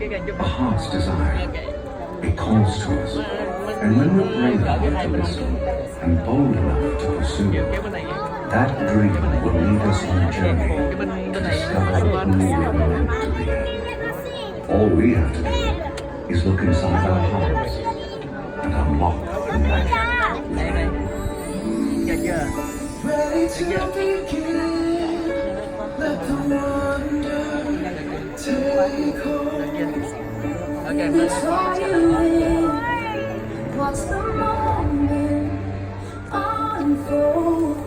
a heart's desire. It calls to us. And when we're brave enough to listen and bold enough to pursue it, that dream will lead us on a journey to discover who we are meant to be. All we have to do is look inside our hearts and unlock the magic. Ready to begin. Let the wonder take hold. Watch the moment unfold.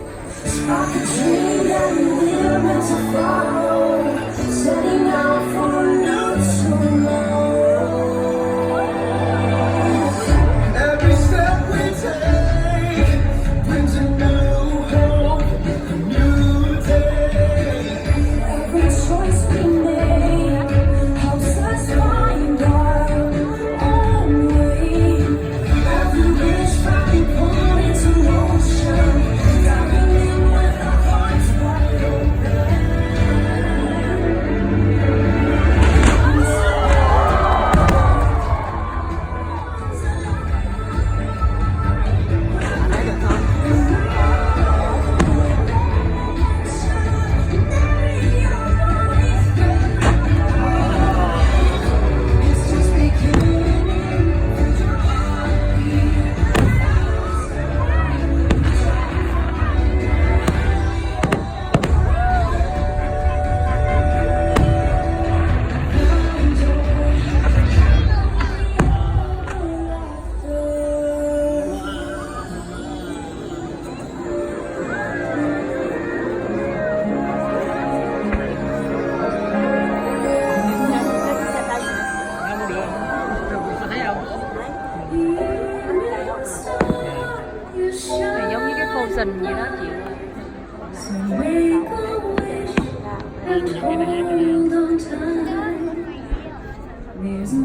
Spark a dream that we're meant to follow. Setting out for a new tomorrow. Every step we take brings a new hope, a new day. Every choice we make helps us find our own way. Every wish we put into motion, diving in with our hearts wide open. It's just beginning. Này giống như cái phô sình vậy đó chị. So make a wish and hold on tight. There's a